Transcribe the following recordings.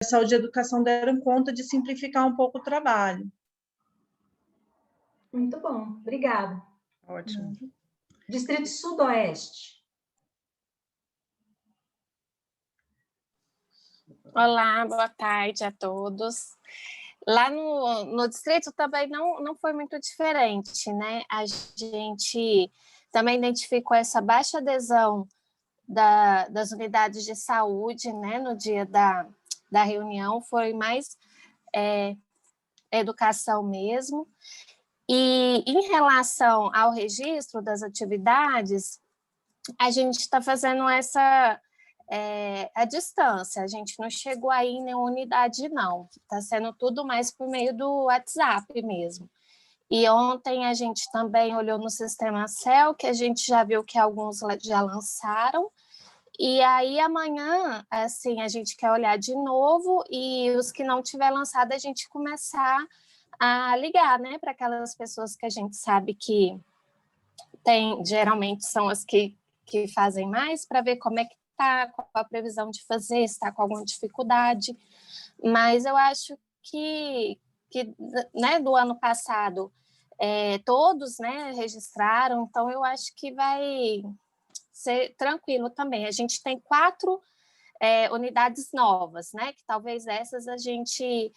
Saúde e Educação deram conta de simplificar um pouco o trabalho. Muito bom, obrigada. Ótimo. Distrito Sudoeste. Olá, boa tarde a todos. Lá no distrito também não foi muito diferente, né? A gente também identificou essa baixa adesão das unidades de saúde, né? No dia da reunião, foi mais educação mesmo. E em relação ao registro das atividades, a gente está fazendo essa a distância, a gente não chegou aí em nenhuma unidade, não. Está sendo tudo mais por meio do WhatsApp mesmo. E ontem a gente também olhou no sistema CEL, que a gente já viu que alguns já lançaram, e aí amanhã, assim, a gente quer olhar de novo e os que não tiver lançado, a gente começar a ligar, né, para aquelas pessoas que a gente sabe que geralmente são as que fazem mais, para ver como é que está, qual a previsão de fazer, se está com alguma dificuldade. Mas eu acho que né, do ano passado, todos, né, registraram, então eu acho que vai ser tranquilo também. A gente tem 4 unidades novas, né, que talvez essas a gente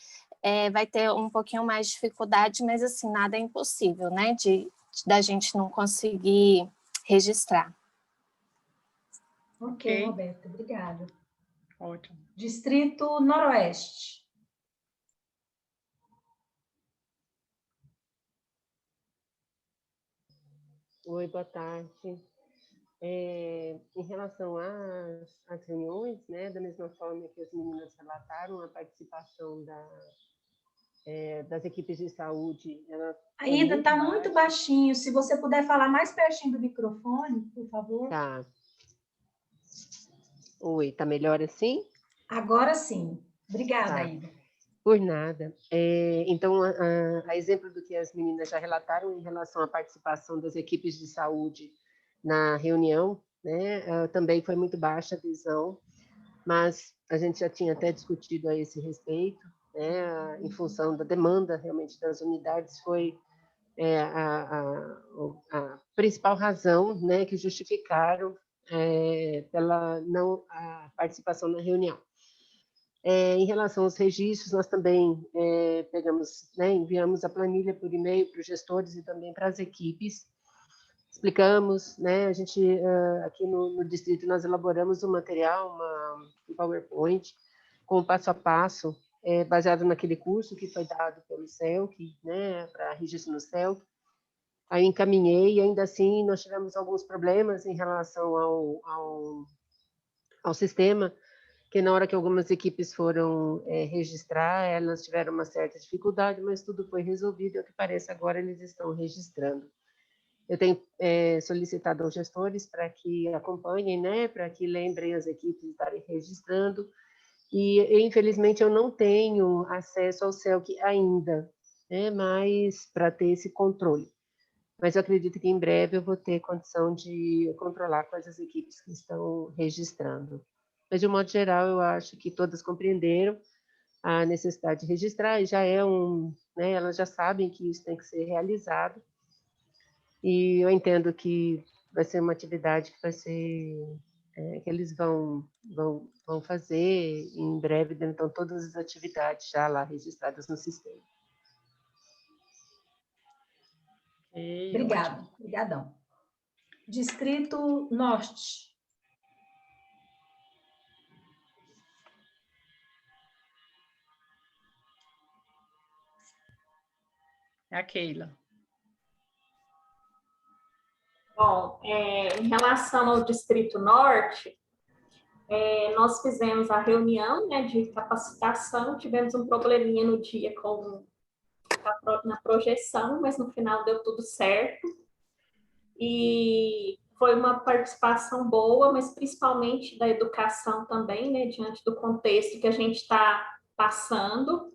vai ter um pouquinho mais de dificuldade, mas assim, nada é impossível, né, da gente não conseguir registrar. Ok, Roberta, obrigada. Ótimo. Distrito Noroeste. Oi, boa tarde. Em relação às reuniões, né, da mesma forma que as meninas relataram, a participação das equipes de saúde... Ainda está muito baixinho, se você puder falar mais pertinho do microfone, por favor. Tá. Oi, está melhor assim? Agora sim. Obrigada, Tá. Aida. Por nada. Então, a exemplo do que as meninas já relataram em relação à participação das equipes de saúde na reunião, né, também foi muito baixa a adesão, mas a gente já tinha até discutido a esse respeito, né, em função da demanda realmente das unidades, foi a principal razão, né, que justificaram pela não a participação na reunião. Em relação aos registros, nós também pegamos, né, enviamos a planilha por e-mail para os gestores e também para as equipes, explicamos, né, a gente aqui no distrito nós elaboramos um material, um PowerPoint com o passo a passo, baseado naquele curso que foi dado pelo CELC, né, para registro no CELC. Aí encaminhei e ainda assim nós tivemos alguns problemas em relação ao sistema, que na hora que algumas equipes foram registrar, elas tiveram uma certa dificuldade, mas tudo foi resolvido, e ao que parece agora eles estão registrando. Eu tenho solicitado aos gestores para que acompanhem, né, para que lembrem as equipes de estarem registrando, e infelizmente eu não tenho acesso ao CELC ainda, né, mas para ter esse controle. Mas eu acredito que em breve eu vou ter condição de controlar quais as equipes que estão registrando. Mas, de um modo geral, eu acho que todas compreenderam a necessidade de registrar, e já né, elas já sabem que isso tem que ser realizado, e eu entendo que vai ser uma atividade que vai ser, que eles vão fazer em breve, então, todas as atividades já lá registradas no sistema. Obrigada, obrigadão. Distrito Norte. É a Keila. Bom, em relação ao Distrito Norte, nós fizemos a reunião, né, de capacitação, tivemos um probleminha no dia na projeção, mas no final deu tudo certo. E foi uma participação boa, mas principalmente da educação também, né, diante do contexto que a gente está passando.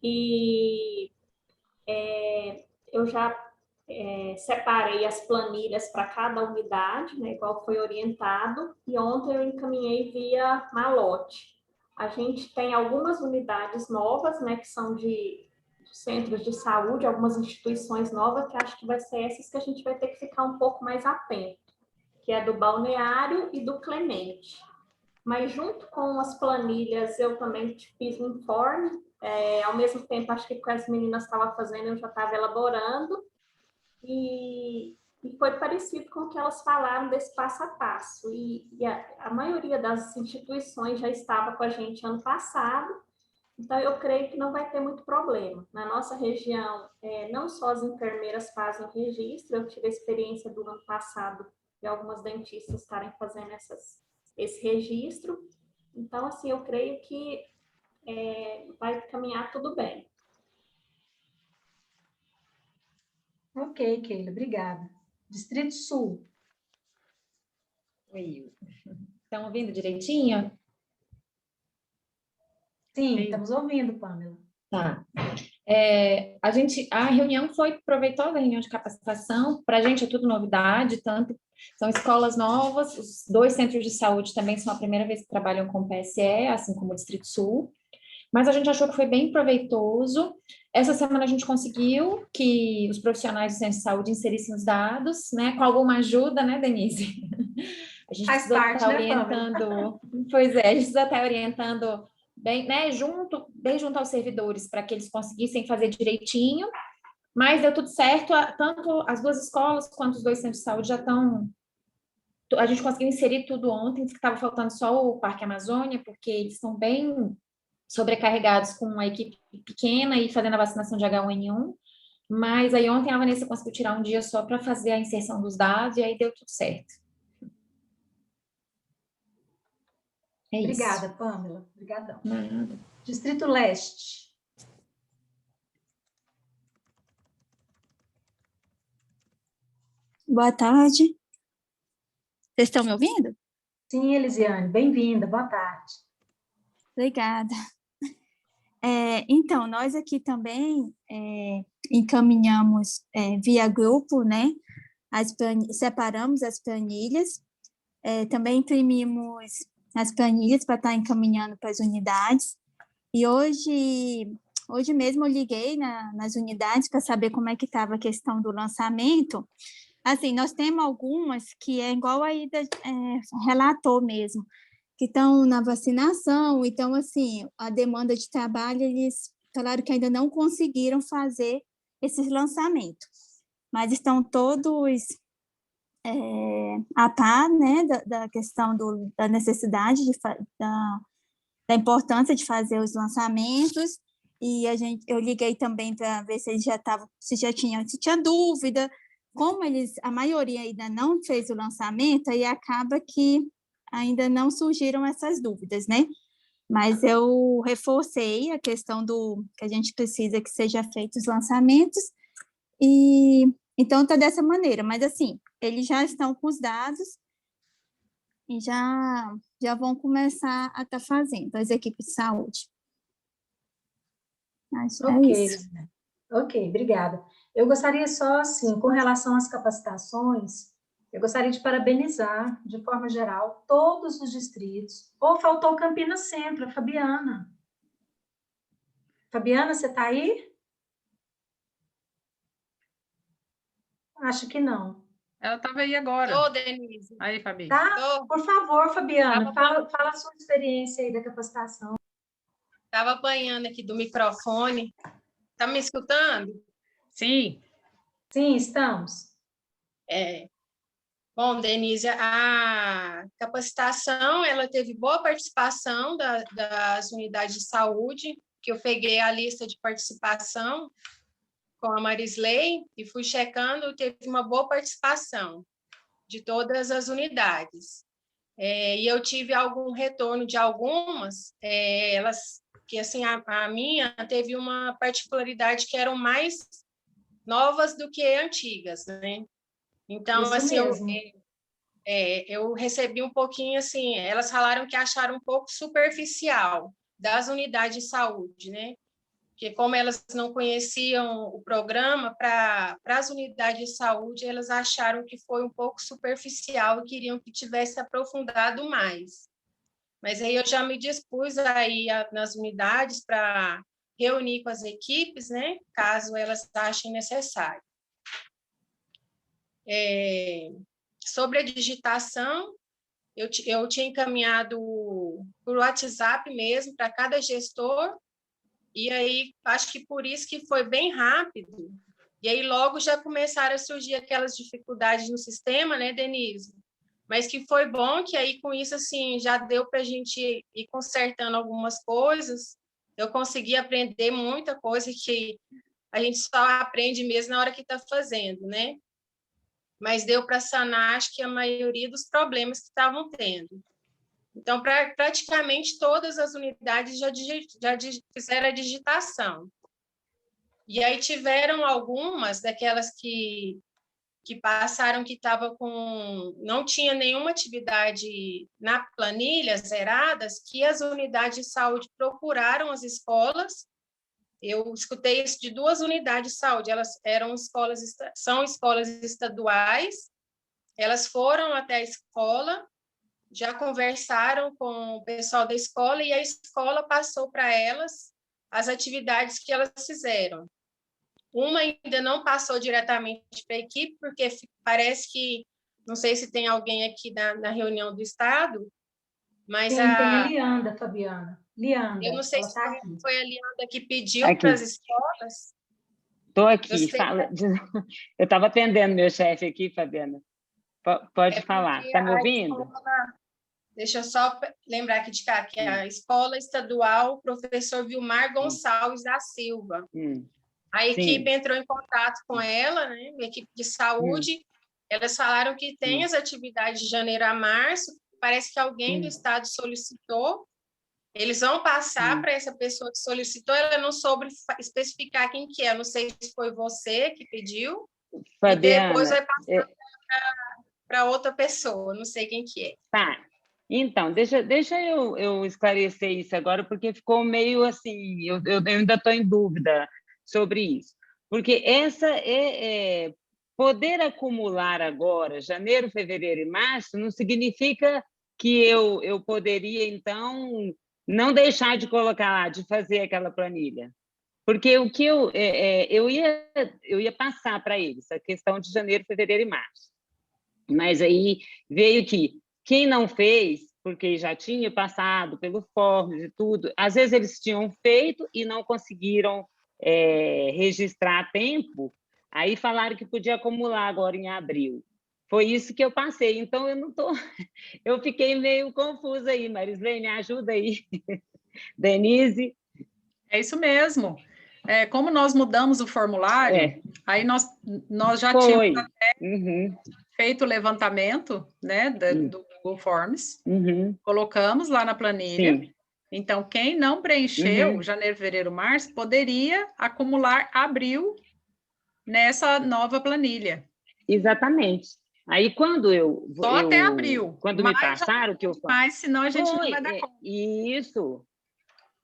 E eu já separei as planilhas para cada unidade, né, igual foi orientado, e ontem eu encaminhei via malote. A gente tem algumas unidades novas, né, que são de centros de saúde, algumas instituições novas, que acho que vai ser essas que a gente vai ter que ficar um pouco mais atento, que é do Balneário e do Clemente. Mas junto com as planilhas, eu também fiz um informe, ao mesmo tempo, acho que com as meninas estavam fazendo, eu já estava elaborando, e foi parecido com o que elas falaram desse passo a passo. E a maioria das instituições já estava com a gente ano passado, então eu creio que não vai ter muito problema. Na nossa região, não só as enfermeiras fazem o registro, eu tive a experiência do ano passado de algumas dentistas estarem fazendo esse registro. Então, assim, eu creio que vai caminhar tudo bem. Ok, Keila, obrigada. Distrito Sul. Oi. Estão ouvindo direitinho? Sim, estamos ouvindo, Pamela. Tá. A reunião foi proveitosa, a reunião de capacitação. Para a gente é tudo novidade, tanto são escolas novas, os 2 centros de saúde também são a primeira vez que trabalham com PSE, assim como o Distrito Sul. Mas a gente achou que foi bem proveitoso. Essa semana a gente conseguiu que os profissionais do centro de saúde inserissem os dados, né? Com alguma ajuda, né, Denise? A gente Faz precisa parte, estar né, orientando. Pois é, a gente precisa estar orientando bem, né, bem junto aos servidores, para que eles conseguissem fazer direitinho. Mas deu tudo certo, tanto as 2 escolas quanto os 2 centros de saúde já estão. A gente conseguiu inserir tudo ontem, estava faltando só o Parque Amazônia, porque eles estão bem sobrecarregados com uma equipe pequena e fazendo a vacinação de H1N1, mas aí ontem a Vanessa conseguiu tirar um dia só para fazer a inserção dos dados e aí deu tudo certo. Obrigada, Pamela. Obrigadão. Nada. Distrito Leste. Boa tarde. Vocês estão me ouvindo? Sim, Elisiane, bem-vinda, boa tarde. Obrigada. Então, nós aqui também encaminhamos via grupo, né? Separamos as planilhas, também imprimimos as planilhas para estar encaminhando para as unidades. E hoje mesmo eu liguei nas unidades para saber como é que estava a questão do lançamento. Assim, nós temos algumas que é igual a Ida relatou mesmo, que estão na vacinação, então, assim, a demanda de trabalho, eles falaram que ainda não conseguiram fazer esses lançamentos, mas estão todos a par, né, da questão da necessidade, da importância de fazer os lançamentos, e eu liguei também para ver se eles se tinha dúvida, como a maioria ainda não fez o lançamento, aí acaba que ainda não surgiram essas dúvidas, né? Mas eu reforcei a questão que a gente precisa que seja feitos os lançamentos, e então está dessa maneira, mas assim, eles já estão com os dados e já vão começar a estar fazendo, as equipes de saúde. Acho Ok, isso. Ok, obrigada. Eu gostaria só, assim, com relação às capacitações, eu gostaria de parabenizar, de forma geral, todos os distritos. Ou faltou Campinas Centro, a Fabiana. Fabiana, você está aí? Acho que não. Ela estava aí agora. Ô, Denise. Aí, Fabi. Tá? Por favor, Fabiana, Tava fala a sua experiência aí da capacitação. Estava apanhando aqui do microfone. Tá me escutando? Sim. Sim, estamos. Bom, Denise, a capacitação, ela teve boa participação das unidades de saúde, que eu peguei a lista de participação com a Marisley e fui checando, teve uma boa participação de todas as unidades. E eu tive algum retorno de algumas, elas, que assim, a minha teve uma particularidade que eram mais novas do que antigas, né? Então, Isso assim, mesmo. eu recebi um pouquinho, assim, elas falaram que acharam um pouco superficial das unidades de saúde, né? Porque como elas não conheciam o programa, para as unidades de saúde, elas acharam que foi um pouco superficial e queriam que tivesse aprofundado mais. Mas aí eu já me dispus aí nas unidades para reunir com as equipes, né, caso elas achem necessário. Sobre a digitação, eu tinha encaminhado por WhatsApp mesmo para cada gestor, e aí acho que por isso que foi bem rápido, e aí logo já começaram a surgir aquelas dificuldades no sistema, né, Denise? Mas que foi bom que aí com isso, assim, já deu para a gente ir consertando algumas coisas, eu consegui aprender muita coisa que a gente só aprende mesmo na hora que está fazendo, né? Mas deu para sanar, acho que a maioria dos problemas que estavam tendo. Então, praticamente todas as unidades já fizeram a digitação. E aí tiveram algumas daquelas que passaram que não tinha nenhuma atividade na planilha, zeradas, que as unidades de saúde procuraram as escolas. Eu escutei isso de 2 unidades de saúde, elas são escolas estaduais, elas foram até a escola, já conversaram com o pessoal da escola e a escola passou para elas as atividades que elas fizeram. Uma ainda não passou diretamente para a equipe, porque parece que, não sei se tem alguém aqui na reunião do Estado, mas tem a Lianda, Fabiana. Lianda, eu não sei se tá foi a Lianda que pediu para as escolas. Estou aqui, fala. Eu estava atendendo meu chefe aqui, Fabiana. Pode falar. Está me ouvindo? Deixa eu só lembrar aqui de cá, que é a Escola Estadual Professor Vilmar Gonçalves da Silva. A equipe entrou em contato com ela, né, a equipe de saúde, elas falaram que tem as atividades de janeiro a março, parece que alguém do estado solicitou, eles vão passar para essa pessoa que solicitou, ela não soube especificar quem que é, não sei se foi você que pediu, Fabiana, e depois vai passar para outra pessoa, não sei quem que é. Tá, então, deixa eu esclarecer isso agora, porque ficou meio assim, eu ainda estou em dúvida sobre isso, porque essa poder acumular agora, janeiro, fevereiro e março, não significa que eu poderia, então, não deixar de colocar lá, de fazer aquela planilha. Porque o que eu ia passar para eles, a questão de janeiro, fevereiro e março. Mas aí veio que quem não fez, porque já tinha passado pelo Forms e tudo, às vezes eles tinham feito e não conseguiram registrar a tempo, aí falaram que podia acumular agora em abril. Foi isso que eu passei, então eu fiquei meio confusa aí, Marisley, me ajuda aí. Denise? É isso mesmo. Como nós mudamos o formulário, aí nós já tínhamos até feito o levantamento, né, do Google Forms, colocamos lá na planilha. Sim. Então, quem não preencheu janeiro, fevereiro, março, poderia acumular abril nessa nova planilha. Exatamente. Aí, quando até abril. Quando me passaram o que eu faço... Mas, senão a gente não vai dar conta. Isso.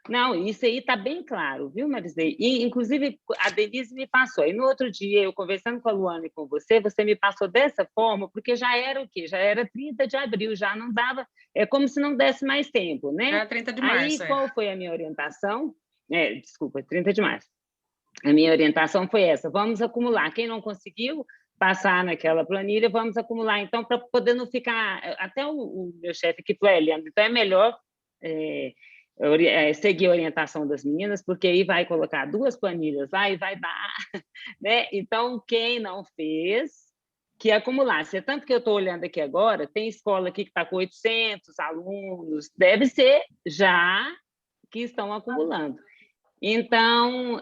Não, isso aí está bem claro, viu, Marisley? E, inclusive, a Denise me passou. E no outro dia, eu conversando com a Luana e com você me passou dessa forma, porque já era o quê? Já era 30 de abril, já não dava... É como se não desse mais tempo, né? Já era 30 de março. Aí, qual foi a minha orientação? Desculpa, 30 de março. A minha orientação foi essa, vamos acumular. Quem não conseguiu passar naquela planilha, vamos acumular. Então, para poder não ficar... Até o meu chefe aqui falou, Leandro, então é melhor... seguir a orientação das meninas, porque aí vai colocar 2 planilhas lá e vai dar, né? Então, quem não fez, que acumulasse. Tanto que eu estou olhando aqui agora, tem escola aqui que está com 800 alunos, deve ser já que estão acumulando. Então,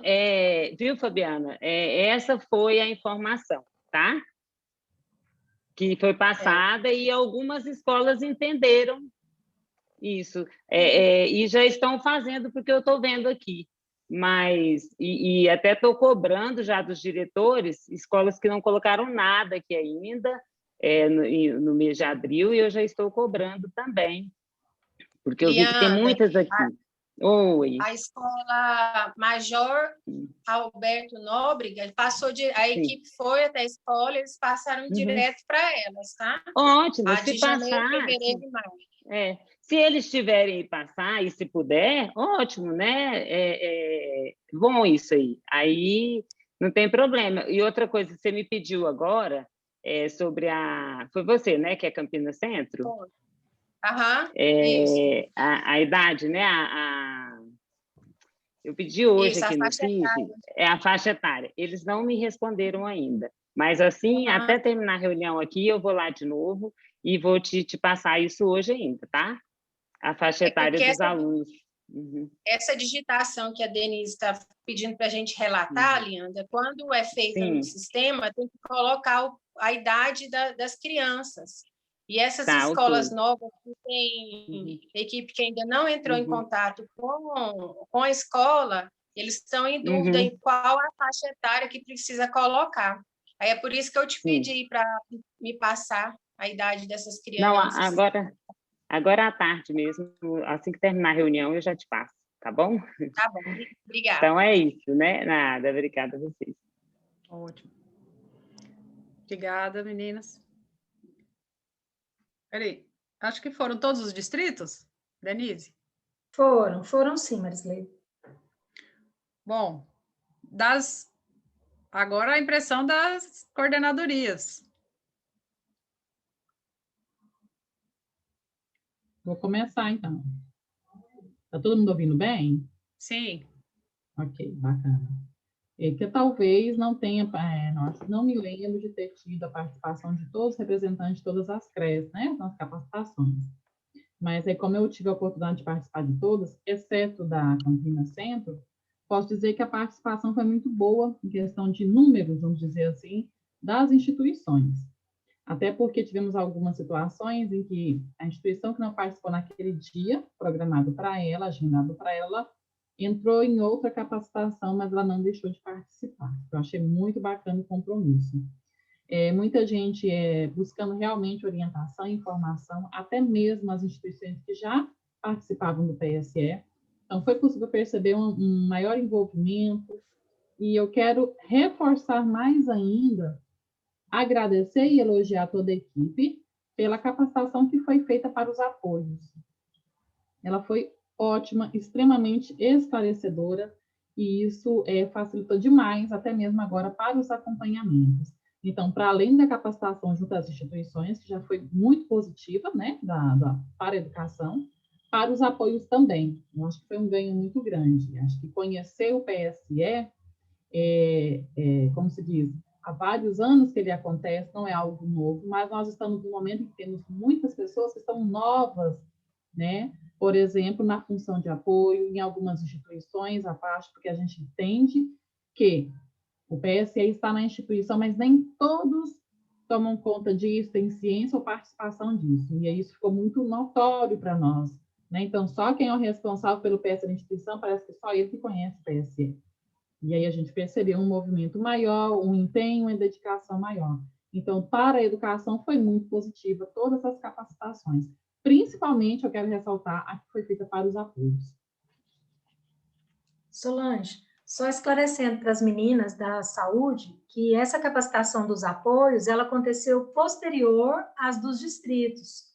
viu, Fabiana? Essa foi a informação, tá? Que foi passada e algumas escolas entenderam isso, e já estão fazendo, porque eu estou vendo aqui, mas, e até estou cobrando já dos diretores, escolas que não colocaram nada aqui ainda, no mês de abril, e eu já estou cobrando também, porque eu vi que tem muitas aqui. Oi. A escola Major Alberto Nóbrega, a equipe foi até a escola, eles passaram direto para elas, tá? Ótimo, se passar... janeiro, fevereiro e março. Se eles tiverem passar, e se puder, ótimo, né? Bom isso aí. Aí não tem problema. E outra coisa que você me pediu agora sobre a... Foi você, né? Que é Campinas Centro? Aham, isso. A idade, né? Eu pedi hoje Isso, aqui no CIV, é a faixa etária. Eles não me responderam ainda. Mas assim, até terminar a reunião aqui, eu vou lá de novo e vou te passar isso hoje ainda, tá? A faixa etária dos alunos. Essa digitação que a Denise está pedindo para a gente relatar, Leandra, quando é feita no sistema, tem que colocar a idade das crianças. E essas escolas novas que tem equipe que ainda não entrou em contato com a escola, eles estão em dúvida em qual a faixa etária que precisa colocar. Aí é por isso que eu te pedi para me passar a idade dessas crianças. Não, agora à tarde mesmo, assim que terminar a reunião, eu já te passo, tá bom? Tá bom, obrigada. Então é isso, né? Nada, obrigada a vocês. Ótimo. Obrigada, meninas. Peraí, acho que foram todos os distritos, Denise? Foram sim, Marisley. Bom, agora a impressão das coordenadorias. Vou começar, então. Está todo mundo ouvindo bem? Sim. Ok, bacana. Que talvez não tenha, não me lembro de ter tido a participação de todos os representantes de todas as CREs, né, nas capacitações. Mas aí, como eu tive a oportunidade de participar de todas, exceto da Campinas Centro, posso dizer que a participação foi muito boa em questão de números, vamos dizer assim, das instituições. Até porque tivemos algumas situações em que a instituição que não participou naquele dia, programado para ela, agendado para ela, entrou em outra capacitação, mas ela não deixou de participar. Eu achei muito bacana o compromisso. Muita gente buscando realmente orientação e informação, até mesmo as instituições que já participavam do PSE. Então, foi possível perceber um maior envolvimento, e eu quero reforçar mais ainda, agradecer e elogiar toda a equipe pela capacitação que foi feita para os apoios. Ela foi ótima, extremamente esclarecedora, e isso facilitou demais, até mesmo agora, para os acompanhamentos. Então, para além da capacitação junto às instituições, que já foi muito positiva, né, para a educação, para os apoios também. Eu acho que foi um ganho muito grande. Acho que conhecer o PSE, como se diz, há vários anos que ele acontece, não é algo novo, mas nós estamos num momento em que temos muitas pessoas que estão novas, né? Por exemplo, na função de apoio, em algumas instituições, à parte, porque a gente entende que o PSE está na instituição, mas nem todos tomam conta disso, têm ciência ou participação disso, e isso ficou muito notório para nós, né? Então, só quem é o responsável pelo PSE na instituição, parece que só ele que conhece o PSE. E aí a gente percebeu um movimento maior, um empenho, uma dedicação maior. Então, para a educação, foi muito positiva todas as capacitações. Principalmente, eu quero ressaltar a que foi feita para os apoios. Solange, só esclarecendo para as meninas da saúde, que essa capacitação dos apoios, ela aconteceu posterior às dos distritos.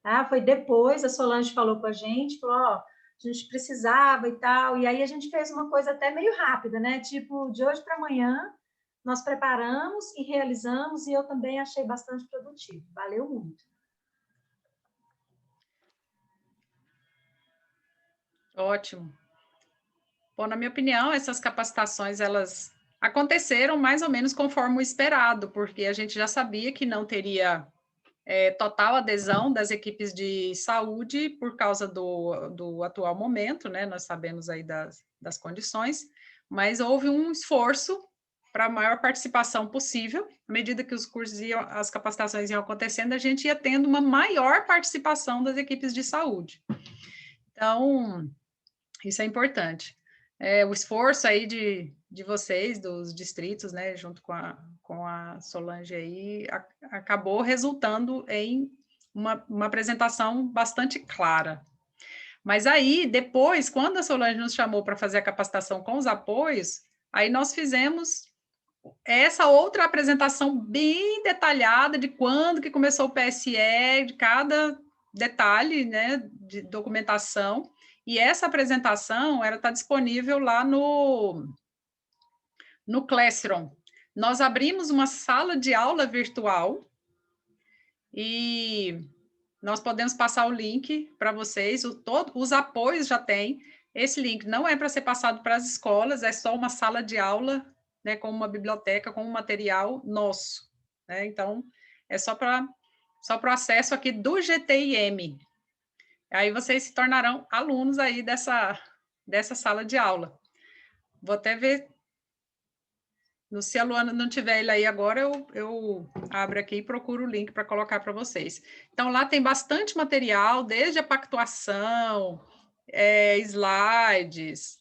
Tá? Foi depois, a Solange falou com a gente, falou, ó, a gente precisava e tal, e aí a gente fez uma coisa até meio rápida, né? Tipo, de hoje para amanhã, nós preparamos e realizamos, e eu também achei bastante produtivo. Valeu muito. Ótimo. Bom, na minha opinião, essas capacitações, elas aconteceram mais ou menos conforme o esperado, porque a gente já sabia que não teria total adesão das equipes de saúde por causa do atual momento, né? Nós sabemos aí das condições, mas houve um esforço para a maior participação possível. À medida que os cursos as capacitações iam acontecendo, a gente ia tendo uma maior participação das equipes de saúde. Então, isso é importante. O esforço aí de vocês, dos distritos, né, junto com a Solange aí, acabou resultando em uma apresentação bastante clara. Mas aí, depois, quando a Solange nos chamou para fazer a capacitação com os apoios, aí nós fizemos essa outra apresentação bem detalhada de quando que começou o PSE, de cada detalhe, né, de documentação, e essa apresentação está disponível lá no Classroom. Nós abrimos uma sala de aula virtual e nós podemos passar o link para vocês, os apoios já tem. Esse link não é para ser passado para as escolas, é só uma sala de aula, né, com uma biblioteca, com um material nosso, né? Então, é só para o acesso aqui do GTIM. Aí vocês se tornarão alunos aí dessa sala de aula. Vou até ver, se a Luana não tiver ele aí agora, eu abro aqui e procuro o link para colocar para vocês. Então, lá tem bastante material, desde a pactuação, slides,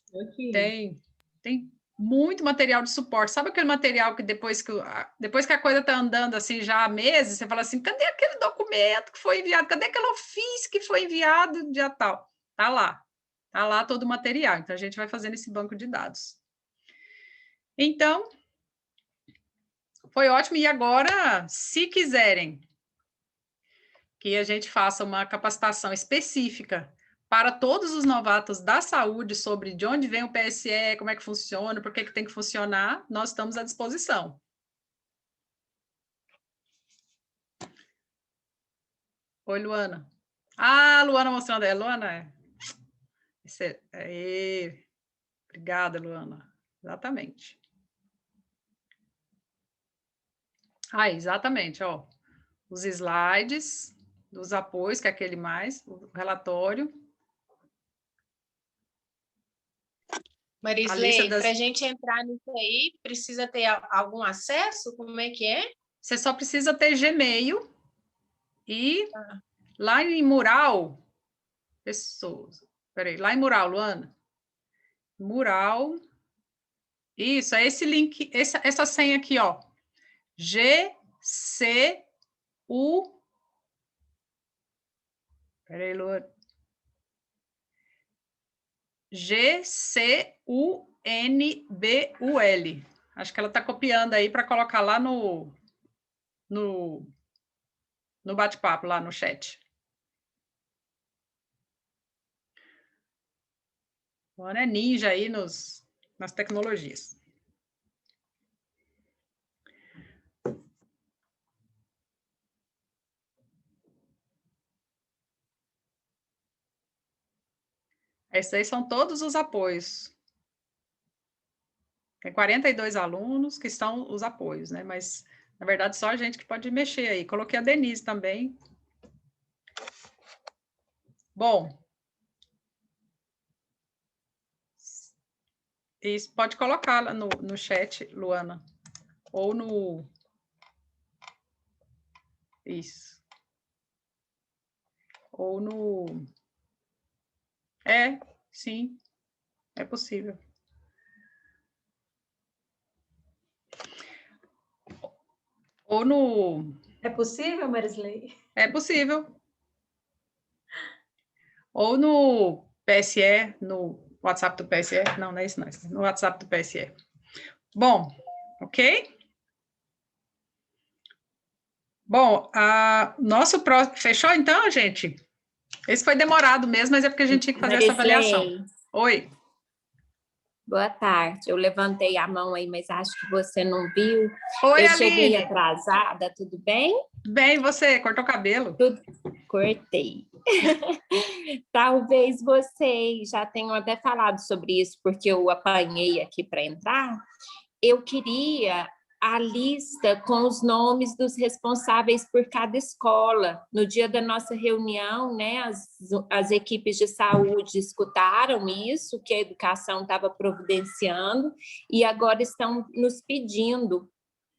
tem muito material de suporte. Sabe aquele material que depois que a coisa está andando assim já há meses, você fala assim, cadê aquele documento que foi enviado? Cadê aquele ofício que foi enviado dia tal? Tá lá todo o material. Então, a gente vai fazendo esse banco de dados. Então, foi ótimo. E agora, se quiserem que a gente faça uma capacitação específica para todos os novatos da saúde sobre de onde vem o PSE, como é que funciona, por que tem que funcionar, nós estamos à disposição. Oi, Luana. Ah, Luana mostrando. Luana? Obrigada, Luana. Exatamente. Exatamente, ó. Os slides dos apoios, que é aquele mais, o relatório. Marisley, para a gente entrar nisso aí, precisa ter algum acesso? Como é que é? Você só precisa ter Gmail e lá em Mural, pessoas, peraí, lá em Mural, Luana, Mural, isso, é esse link, essa senha aqui, ó, GCU, peraí, Luana, GCUNBUL. Acho que ela está copiando aí para colocar lá no bate-papo, lá no chat. Luana é ninja aí nas tecnologias. Esses aí são todos os apoios. Tem 42 alunos que são os apoios, né? Mas, na verdade, só a gente que pode mexer aí. Coloquei a Denise também. Bom. Isso, pode colocar lá no chat, Luana. Ou no... Isso. Ou no... Sim. É possível. Ou no... É possível, Marisley? É possível. Ou no PSE, no WhatsApp do PSE. Não é isso, não. No WhatsApp do PSE. Bom, ok? Bom, fechou então, gente? Esse foi demorado mesmo, mas é porque a gente tinha que fazer essa avaliação. Oi. Boa tarde. Eu levantei a mão aí, mas acho que você não viu. Oi, eu Aline. Cheguei atrasada, tudo bem? Bem, você cortou o cabelo? Cortei. Talvez vocês já tenham até falado sobre isso, porque eu apanhei aqui para entrar. Eu queria a lista com os nomes dos responsáveis por cada escola. No dia da nossa reunião, né, as equipes de saúde escutaram isso, que a educação estava providenciando, e agora estão nos pedindo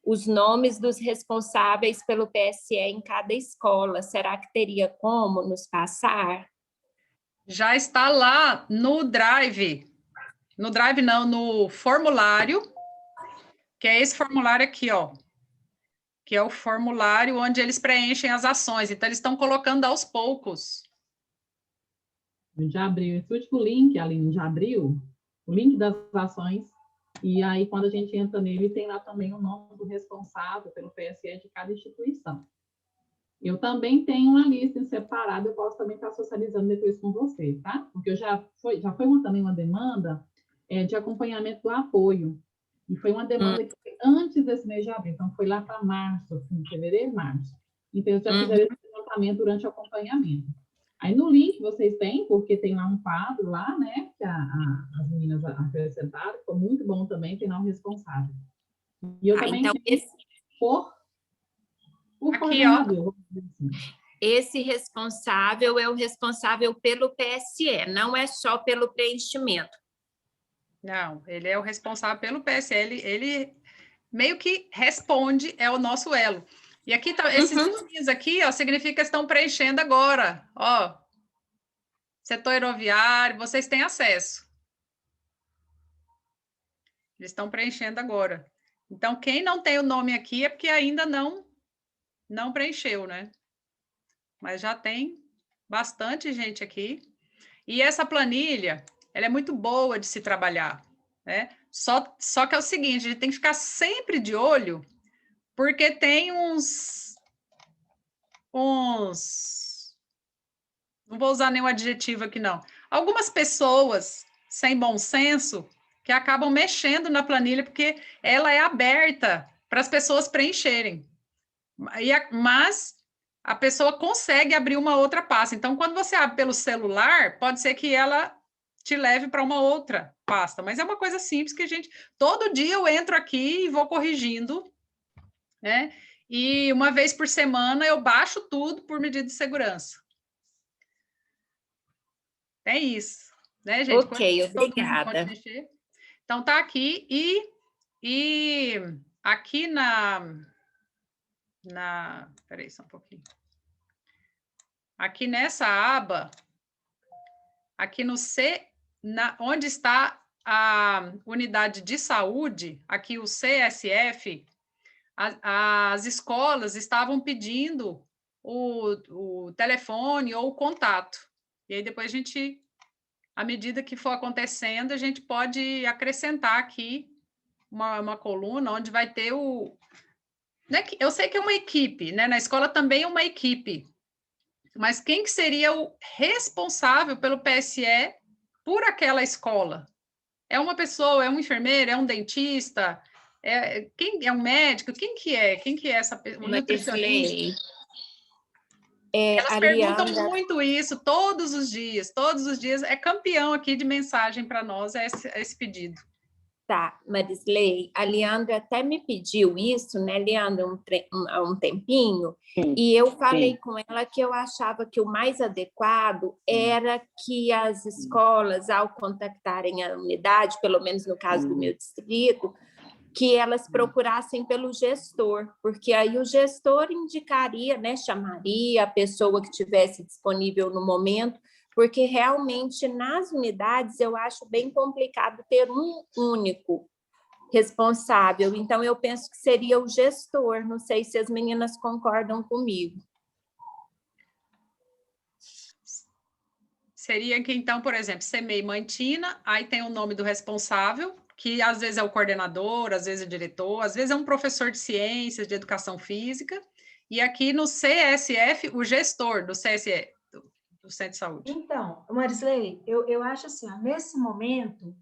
os nomes dos responsáveis pelo PSE em cada escola. Será que teria como nos passar? Já está lá no Drive. No Drive não, no formulário, que é esse formulário aqui, ó. Que é o formulário onde eles preenchem as ações. Então, eles estão colocando aos poucos. Já abriu esse último link, Aline, já abriu o link das ações. E aí, quando a gente entra nele, tem lá também o nome do responsável pelo PSE de cada instituição. Eu também tenho uma lista separada, eu posso também estar socializando depois com vocês, tá? Porque eu já foi também uma demanda de acompanhamento do apoio. E foi uma demanda que foi antes desse mês de abril, então foi lá para março, assim, fevereiro, março. Então, eu já fizeram esse levantamento durante o acompanhamento. Aí no link vocês têm, porque tem lá um quadro lá, né, que as meninas acrescentaram, ficou muito bom também, tem lá um responsável. E eu também então tenho por aqui, coordenador. Esse responsável é o responsável pelo PSE, não é só pelo preenchimento. Não, ele é o responsável pelo PSE, ele meio que responde, é o nosso elo. E aqui, esses nomes aqui, ó, significa que estão preenchendo agora, ó. Setor aeroviário, vocês têm acesso. Eles estão preenchendo agora. Então, quem não tem o nome aqui é porque ainda não preencheu, né? Mas já tem bastante gente aqui. E essa planilha, ela é muito boa de se trabalhar, né? Só que é o seguinte, a gente tem que ficar sempre de olho, porque tem uns... Não vou usar nenhum adjetivo aqui, não. Algumas pessoas sem bom senso que acabam mexendo na planilha, porque ela é aberta para as pessoas preencherem. Mas a pessoa consegue abrir uma outra pasta. Então, quando você abre pelo celular, pode ser que ela te leve para uma outra pasta. Mas é uma coisa simples que todo dia eu entro aqui e vou corrigindo, né? E uma vez por semana eu baixo tudo por medida de segurança. É isso, né, gente? Ok, obrigada. Então, tá aqui e aqui peraí, só um pouquinho. Aqui nessa aba, aqui no onde está a unidade de saúde, aqui o CSF, as escolas estavam pedindo o telefone ou o contato. E aí depois à medida que for acontecendo, a gente pode acrescentar aqui uma coluna onde vai ter né, eu sei que é uma equipe, né? Na escola também é uma equipe. Mas quem que seria o responsável pelo PSE por aquela escola? É uma pessoa, é um enfermeiro, é um dentista, quem é um médico? Quem que é? Quem que é essa pessoa? Um nutricionista? Elas perguntam muito isso todos os dias. É campeão aqui de mensagem para nós esse pedido. Tá, Marisley, a Leandra até me pediu isso, né, Leandra, há um tempinho, e eu falei com ela que eu achava que o mais adequado era que as escolas, ao contactarem a unidade, pelo menos no caso do meu distrito, que elas procurassem pelo gestor, porque aí o gestor indicaria, né, chamaria a pessoa que estivesse disponível no momento, porque realmente nas unidades eu acho bem complicado ter um único responsável. Então, eu penso que seria o gestor. Não sei se as meninas concordam comigo. Seria que, então, por exemplo, CEMEI Mantina, aí tem o nome do responsável, que às vezes é o coordenador, às vezes é o diretor, às vezes é um professor de ciências, de educação física, e aqui no CSF, o gestor do CSE, do Centro de Saúde. Então, Marisley, eu acho assim, ó, nesse momento,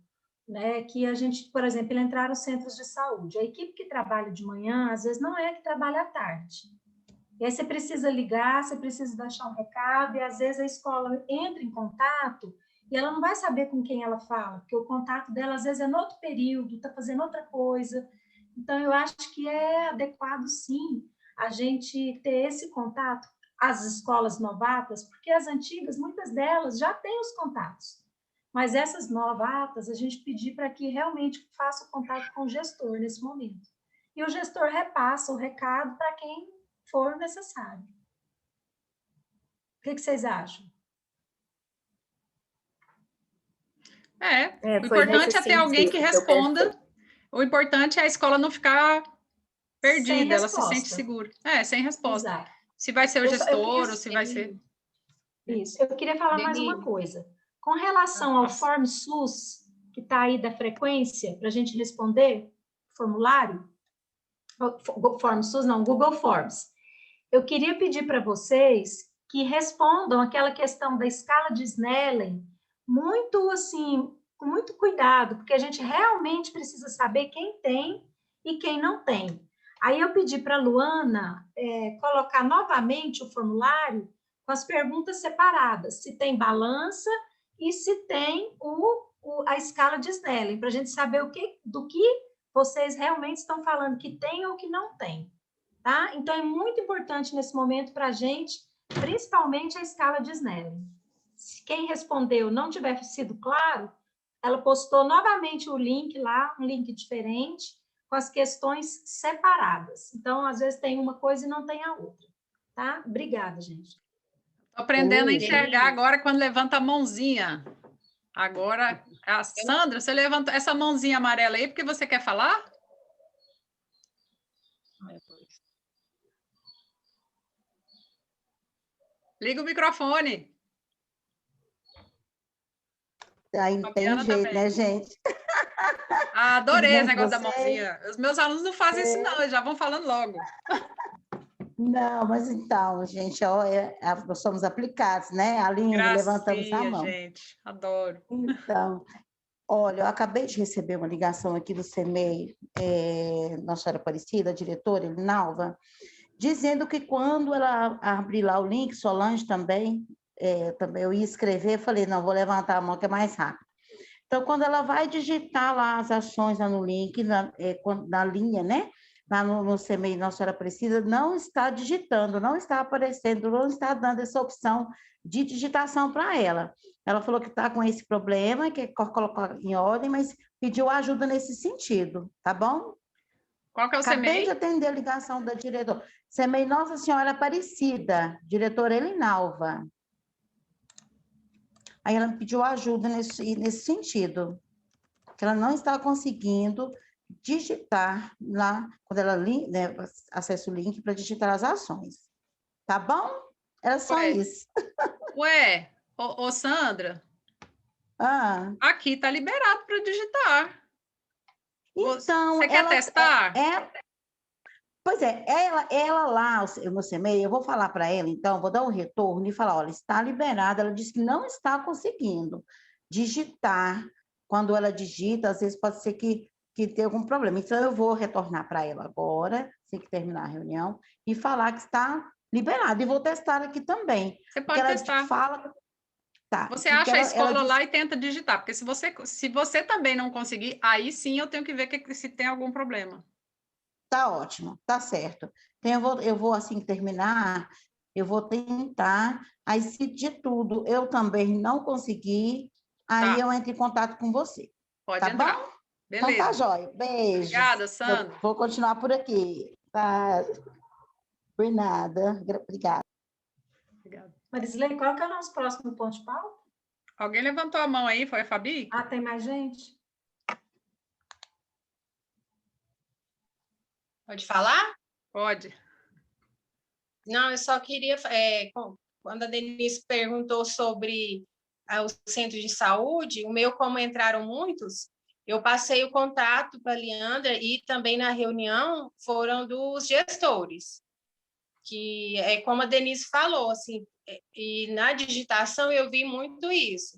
né, que a gente, por exemplo, entrar nos centros de saúde, a equipe que trabalha de manhã, às vezes não é que trabalha à tarde. E aí você precisa ligar, você precisa deixar um recado, e às vezes a escola entra em contato e ela não vai saber com quem ela fala, porque o contato dela, às vezes, é no outro período, está fazendo outra coisa. Então, eu acho que é adequado, sim, a gente ter esse contato, as escolas novatas, porque as antigas, muitas delas já têm os contatos. Mas essas novatas, a gente pedir para que realmente faça o contato com o gestor nesse momento. E o gestor repassa o recado para quem for necessário. O que vocês acham? O importante é ter alguém que responda. O importante é a escola não ficar perdida, ela se sente segura. Sem resposta. Exato. Se vai ser o gestor ou se vai ser... Isso. Eu queria falar mais uma coisa. Com relação ao Form SUS, que está aí da frequência, para a gente responder, formulário, Form SUS não, Google Forms. eu queria pedir para vocês que respondam aquela questão da escala de Snellen muito, assim, com muito cuidado, porque a gente realmente precisa saber quem tem e quem não tem. Aí eu pedi para a Luana colocar novamente o formulário com as perguntas separadas, se tem balança e se tem a escala de Snellen, para a gente saber do que vocês realmente estão falando, que tem ou que não tem. Tá? Então, é muito importante nesse momento para a gente, principalmente a escala de Snellen. Se quem respondeu não tiver sido claro, ela postou novamente o link lá, um link diferente, com as questões separadas. Então, às vezes tem uma coisa e não tem a outra. Tá? Obrigada, gente. Estou aprendendo a enxergar agora quando levanta a mãozinha. Agora, a Sandra, você levanta essa mãozinha amarela aí porque você quer falar? Liga o microfone. Aí tem jeito, também. Né, gente? Ah, adorei esse negócio da mãozinha. Os meus alunos não fazem isso, não, eles já vão falando logo. Não, mas então, gente, nós somos aplicados, né? Aline, levantamos a mão. Gente, adoro. Então, olha, eu acabei de receber uma ligação aqui do CEMEI, Nossa Senhora Aparecida, a diretora, Elinalva, dizendo que quando ela abrir lá o link, Solange também eu ia escrever, falei, não, vou levantar a mão que é mais rápido. Então, quando ela vai digitar lá as ações lá no link, na linha, né? Lá no CEMEI Nossa Senhora Aparecida, não está digitando, não está aparecendo, não está dando essa opção de digitação para ela. Ela falou que está com esse problema, que colocar em ordem, mas pediu ajuda nesse sentido, tá bom? Qual que é o CEMEI? Acabei de atender a ligação da diretora. CEMEI Nossa Senhora Aparecida, diretora Elinalva. Aí ela me pediu ajuda nesse sentido, que ela não está conseguindo digitar lá, quando ela acessa o link para digitar as ações. Tá bom? Era só isso. Ué, ô Sandra, aqui está liberado para digitar. Então, você quer testar? Pois é, ela lá no CEMEI, eu vou falar para ela, então, vou dar um retorno e falar, olha, está liberada, ela disse que não está conseguindo digitar. Quando ela digita, às vezes pode ser que tenha algum problema. Então, eu vou retornar para ela agora, assim que terminar a reunião, e falar que está liberado. E vou testar aqui também. Você pode testar. Tá, você acha a escola lá e tenta digitar, porque se você também não conseguir, aí sim eu tenho que ver se tem algum problema. Tá ótimo, tá certo. Então, eu vou assim que terminar, eu vou tentar, aí se de tudo eu também não conseguir, aí eu entro em contato com você. Pode entrar. Bom? Beleza. Então tá jóia. Beijo. Obrigada, Sandra. Eu vou continuar por aqui. Tá? Por nada. Obrigada. Obrigada. Marisley, qual que é o nosso próximo ponto de pauta? Alguém levantou a mão aí, foi a Fabi? Ah, tem mais gente? Pode falar? Pode. Não, eu só queria... quando a Denise perguntou sobre o centro de saúde, o meu, como entraram muitos, eu passei o contato para a Leandra e também na reunião foram dos gestores, que é como a Denise falou, assim, e na digitação eu vi muito isso.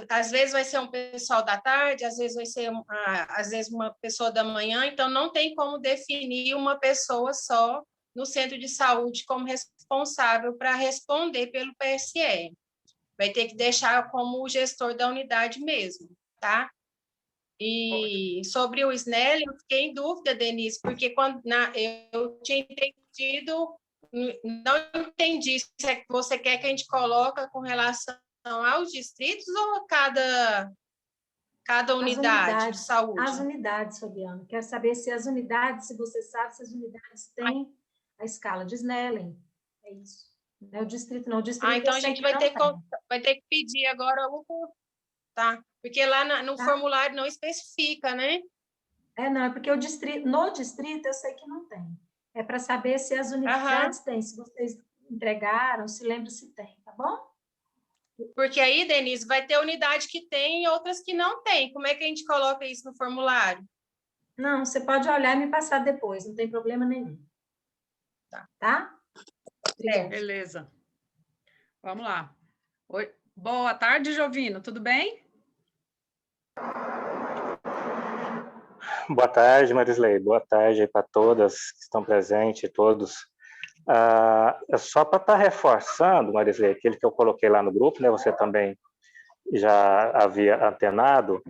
Às vezes vai ser um pessoal da tarde, às vezes vai ser uma pessoa da manhã, então não tem como definir uma pessoa só no centro de saúde como responsável para responder pelo PSE. Vai ter que deixar como o gestor da unidade mesmo, tá? E sobre o Snellen, eu fiquei em dúvida, Denise, porque eu tinha entendido, não entendi se você quer que a gente coloque com relação aos distritos ou cada unidade de saúde? As unidades, Fabiana. Quero saber se as unidades, se você sabe se as unidades têm a escala de Snellen. É isso. Não é o distrito, não. O distrito então a gente vai ter que pedir agora tá? Porque lá no formulário não especifica, né? Não, é porque no distrito eu sei que não tem. É para saber se as unidades têm, se vocês entregaram, se lembra se tem, tá bom? Porque aí, Denise, vai ter unidade que tem e outras que não tem. Como é que a gente coloca isso no formulário? Não, você pode olhar e me passar depois, não tem problema nenhum. Tá? Beleza. Vamos lá. Oi. Boa tarde, Jovino. Tudo bem? Boa tarde, Marisley. Boa tarde para todas que estão presentes, todos. Só para estar reforçando, Marisley, aquele que eu coloquei lá no grupo, né? Você também já havia antenado.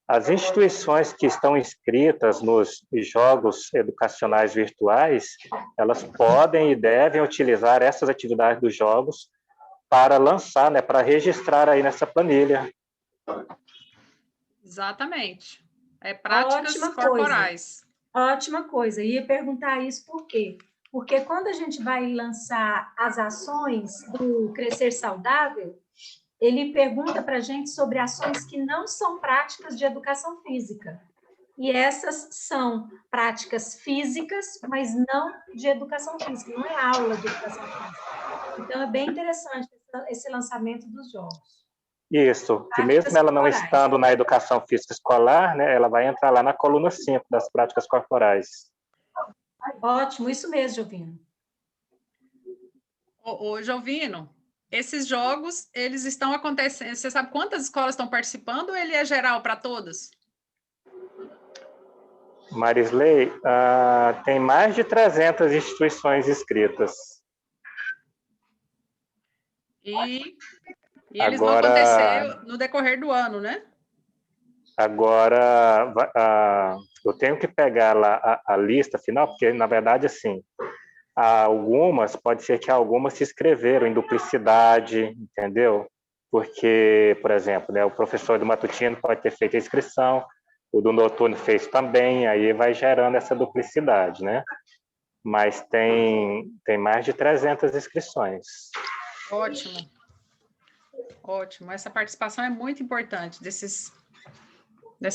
As instituições que estão inscritas nos jogos educacionais virtuais, elas podem e devem utilizar essas atividades dos jogos para lançar, né, para registrar aí nessa planilha. Exatamente. É práticas Ótima corporais. Coisa. Ótima coisa. Ia perguntar isso por quê? Porque quando a gente vai lançar as ações do Crescer Saudável, ele pergunta para a gente sobre ações que não são práticas de educação física. E essas são práticas físicas, mas não de educação física, não é aula de educação física. Então, é bem interessante esse lançamento dos jogos. Isso, que mesmo ela não estando na educação física escolar, né, ela vai entrar lá na coluna 5 das práticas corporais. Ótimo, isso mesmo, Jovino. Ô, Jovino, esses jogos, eles estão acontecendo, você sabe quantas escolas estão participando ou ele é geral para todas? Marisley, tem mais de 300 instituições inscritas. E eles vão acontecer no decorrer do ano, né? Agora, eu tenho que pegar lá a lista final, porque, na verdade, assim, pode ser que algumas se inscreveram em duplicidade, entendeu? Porque, por exemplo, né, o professor do matutino pode ter feito a inscrição, o do noturno fez também, aí vai gerando essa duplicidade, né? Mas tem mais de 300 inscrições. Ótimo. Ótimo. Essa participação é muito importante dessas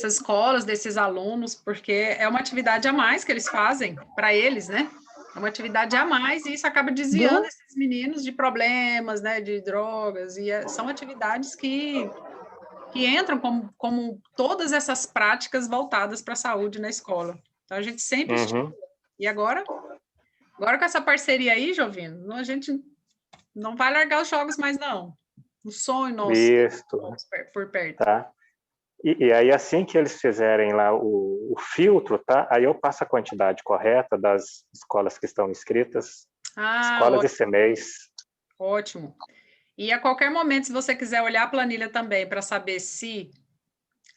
escolas, desses alunos, porque é uma atividade a mais que eles fazem para eles, né? É uma atividade a mais e isso acaba desviando esses meninos de problemas, né? De drogas, e são atividades que entram como todas essas práticas voltadas para a saúde na escola. Então, a gente sempre estimula. E agora com essa parceria aí, Jovino, a gente não vai largar os jogos mais, não. O sonho nosso. Isso. Por perto. Tá. E aí, assim que eles fizerem lá o filtro, tá? Aí eu passo a quantidade correta das escolas que estão inscritas, escolas ótimo. e CMEs. Ótimo. E a qualquer momento, se você quiser olhar a planilha também para saber se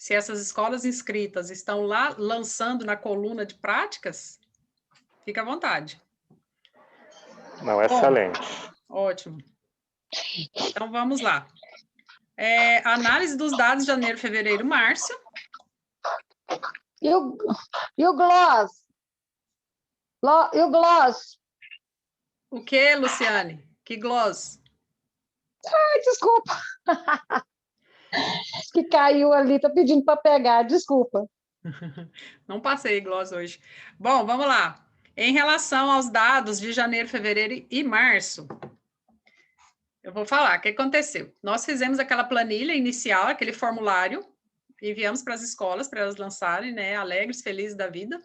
essas escolas inscritas estão lá lançando na coluna de práticas, fica à vontade. Não, excelente. Bom, ótimo. Então, vamos lá. Análise dos dados de janeiro, fevereiro, março. E o gloss? E o gloss? O que, Luciane? Que gloss? Ai, desculpa. Que caiu ali, tô pedindo para pegar, desculpa. Não passei gloss hoje. Bom, vamos lá. Em relação aos dados de janeiro, fevereiro e março, eu vou falar o que aconteceu. Nós fizemos aquela planilha inicial, aquele formulário, enviamos para as escolas para elas lançarem, né, alegres, felizes da vida,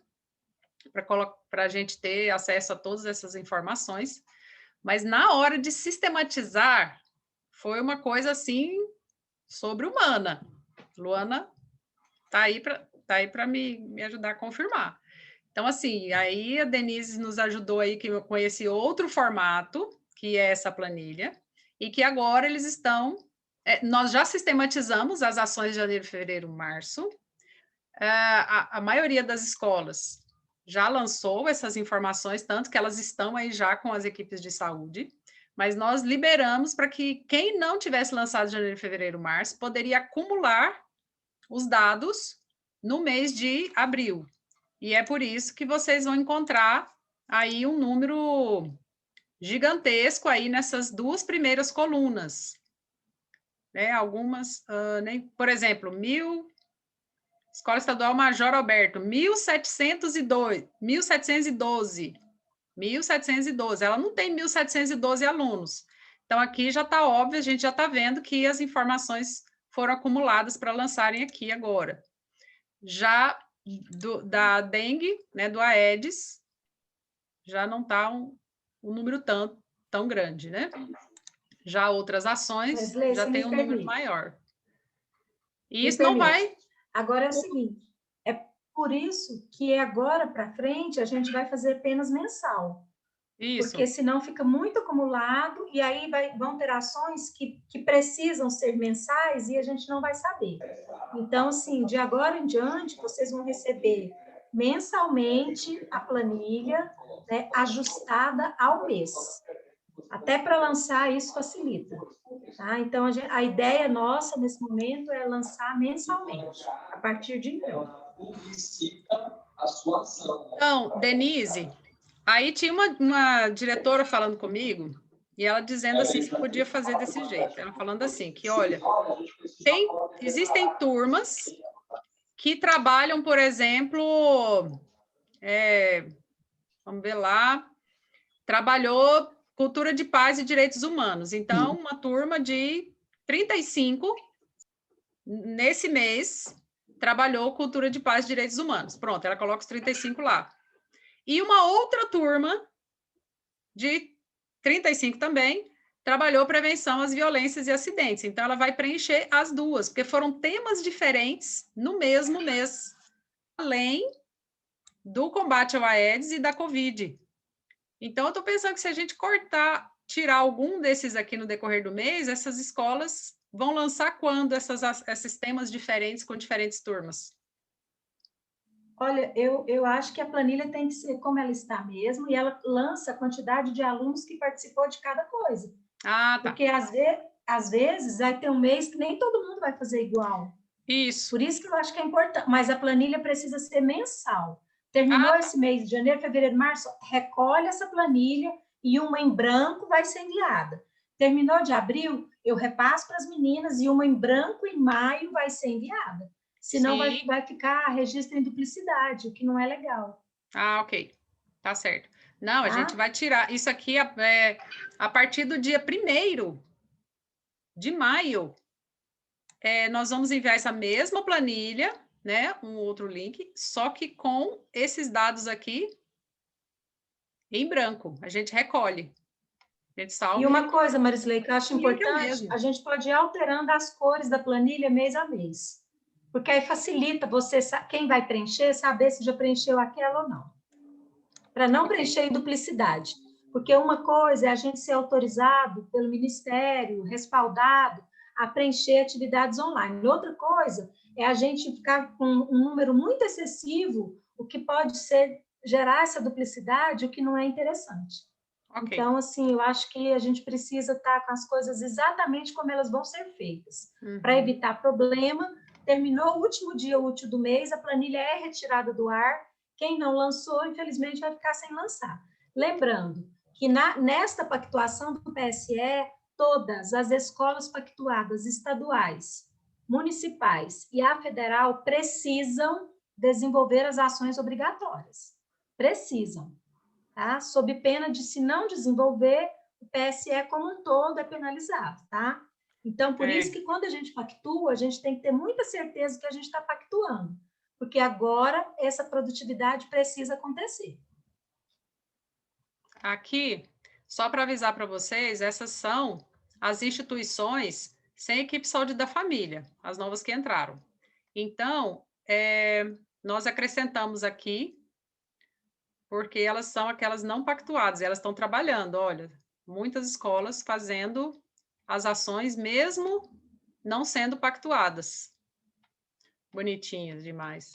para a gente ter acesso a todas essas informações. Mas na hora de sistematizar, foi uma coisa assim sobre-humana. Luana tá aí para me ajudar a confirmar. Então, assim, aí a Denise nos ajudou aí com esse outro formato, que é essa planilha, e que agora eles estão... nós já sistematizamos as ações de janeiro, fevereiro, março. A maioria das escolas já lançou essas informações, tanto que elas estão aí já com as equipes de saúde, mas nós liberamos para que quem não tivesse lançado janeiro, fevereiro, março, poderia acumular os dados no mês de abril. E é por isso que vocês vão encontrar aí um número gigantesco aí nessas duas primeiras colunas. Né? Algumas, por exemplo, Escola Estadual Major Alberto, 1.712. 1.712. Ela não tem 1.712 alunos. Então, aqui já está óbvio, a gente já está vendo que as informações foram acumuladas para lançarem aqui agora. Já da dengue, né, do Aedes, já não está um número tão grande, né? Já outras ações já tem um número maior. E isso não vai... Agora é o seguinte, é por isso que agora para frente a gente vai fazer apenas mensal. Isso. Porque senão fica muito acumulado e aí vão ter ações que precisam ser mensais e a gente não vai saber. Então, assim, de agora em diante, vocês vão receber mensalmente a planilha, né, ajustada ao mês. Até para lançar isso facilita. Tá? Então, a ideia nossa nesse momento é lançar mensalmente, a partir de então. Então, Denise, aí tinha uma diretora falando comigo, e ela dizendo assim, se podia fazer desse jeito. Ela falando assim, que olha, existem turmas que trabalham, por exemplo, vamos ver lá, trabalhou cultura de paz e direitos humanos. Então, uma turma de 35, nesse mês, trabalhou cultura de paz e direitos humanos. Pronto, ela coloca os 35 lá. E uma outra turma de 35 também trabalhou prevenção às violências e acidentes. Então, ela vai preencher as duas, porque foram temas diferentes no mesmo mês, além do combate ao AIDS e da Covid. Então, eu estou pensando que se a gente tirar algum desses aqui no decorrer do mês, essas escolas vão lançar quando esses temas diferentes com diferentes turmas? Olha, eu acho que a planilha tem que ser como ela está mesmo, e ela lança a quantidade de alunos que participou de cada coisa. Ah, tá. Porque, às vezes, vai ter um mês que nem todo mundo vai fazer igual. Isso. Por isso que eu acho que é importante. Mas a planilha precisa ser mensal. Terminou esse mês de janeiro, fevereiro, março, recolhe essa planilha e uma em branco vai ser enviada. Terminou de abril, eu repasso para as meninas e uma em branco em maio vai ser enviada. Senão vai ficar registro em duplicidade, o que não é legal. Ah, ok. Tá certo. Não, a gente vai tirar. Isso aqui é a partir do dia 1º de maio. Nós vamos enviar essa mesma planilha, né? Um outro link, só que com esses dados aqui em branco. A gente recolhe. A gente salva. E uma coisa, Marisley, que eu acho importante, a gente pode ir alterando as cores da planilha mês a mês. Porque aí facilita você, quem vai preencher, saber se já preencheu aquela ou não. Para não preencher em duplicidade. Porque uma coisa é a gente ser autorizado pelo Ministério, respaldado, a preencher atividades online. Outra coisa é a gente ficar com um número muito excessivo, o que pode gerar essa duplicidade, o que não é interessante. Okay. Então, assim, eu acho que a gente precisa estar com as coisas exatamente como elas vão ser feitas, para evitar problema. Terminou o último dia útil do mês, a planilha é retirada do ar. Quem não lançou, infelizmente, vai ficar sem lançar. Lembrando que nesta pactuação do PSE, todas as escolas pactuadas estaduais, municipais e a federal precisam desenvolver as ações obrigatórias. Precisam. Tá? Sob pena de, se não desenvolver, o PSE como um todo é penalizado, tá? Então, por isso que quando a gente pactua, a gente tem que ter muita certeza que a gente está pactuando, porque agora essa produtividade precisa acontecer. Aqui, só para avisar para vocês, essas são as instituições sem equipe saúde da família, as novas que entraram. Então, nós acrescentamos aqui, porque elas são aquelas não pactuadas, elas estão trabalhando, olha, muitas escolas fazendo as ações mesmo não sendo pactuadas. Bonitinhas demais.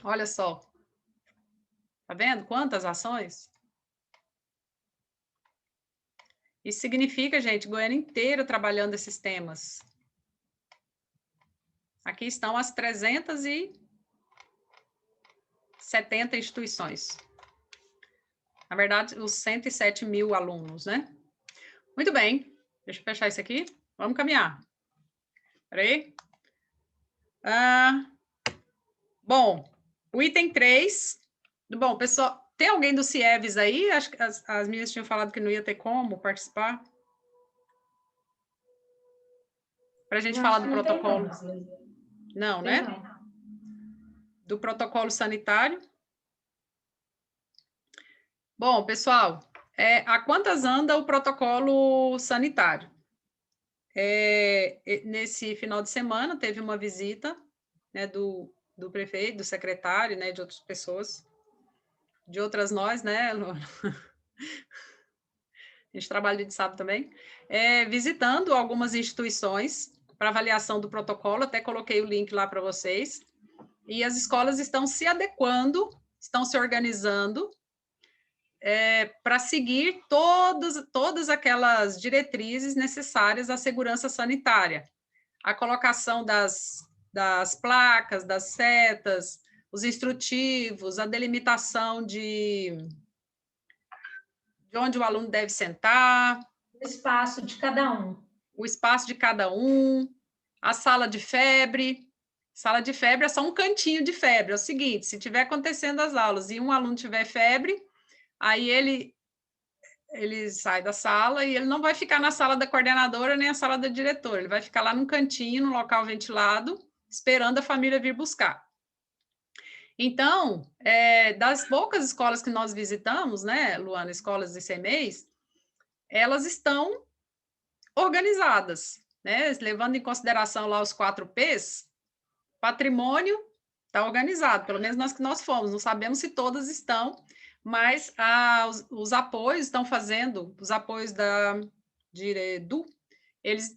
Olha só. Tá vendo quantas ações? Isso significa, gente, Goiânia inteira trabalhando esses temas. Aqui estão as 370 instituições. Na verdade, os 107 mil alunos, né? Muito bem. Deixa eu fechar isso aqui. Vamos caminhar. Espera aí. Bom, o item 3. Bom, pessoal, tem alguém do CIEVES aí? Acho que as meninas tinham falado que não ia ter como participar. Para a gente falar do protocolo. Não, né? Do protocolo sanitário. Bom, pessoal, a quantas anda o protocolo sanitário? Nesse final de semana, teve uma visita, né, do prefeito, do secretário, né, de outras pessoas, de outras nós, né, a gente trabalha de sábado também, visitando algumas instituições para avaliação do protocolo, até coloquei o link lá para vocês, e as escolas estão se adequando, estão se organizando para seguir todas aquelas diretrizes necessárias à segurança sanitária. A colocação das placas, das setas, os instrutivos, a delimitação de onde o aluno deve sentar. O espaço de cada um. O espaço de cada um, a sala de febre. Sala de febre é só um cantinho de febre. É o seguinte, se estiver acontecendo as aulas e um aluno tiver febre, aí ele sai da sala e ele não vai ficar na sala da coordenadora nem na sala da diretora, ele vai ficar lá num cantinho, num local ventilado, esperando a família vir buscar. Então, das poucas escolas que nós visitamos, né, Luana, escolas de CMEs, elas estão organizadas, né, levando em consideração lá os 4 Ps, patrimônio está organizado, pelo menos nós fomos, não sabemos se todas estão, mas os apoios estão fazendo, os apoios de Edu, eles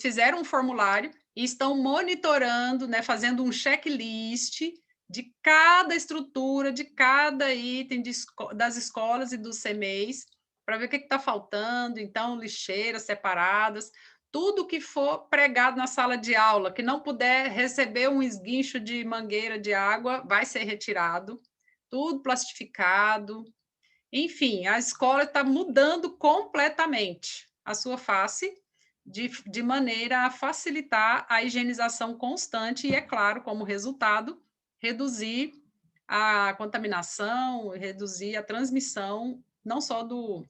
fizeram um formulário e estão monitorando, né, fazendo um checklist de cada estrutura, de cada item das escolas e dos CMEs, para ver o que está faltando, então, lixeiras separadas, tudo que for pregado na sala de aula, que não puder receber um esguincho de mangueira de água, vai ser retirado, tudo plastificado. Enfim, a escola está mudando completamente a sua face, de maneira a facilitar a higienização constante e, é claro, como resultado, reduzir a contaminação, reduzir a transmissão, não só do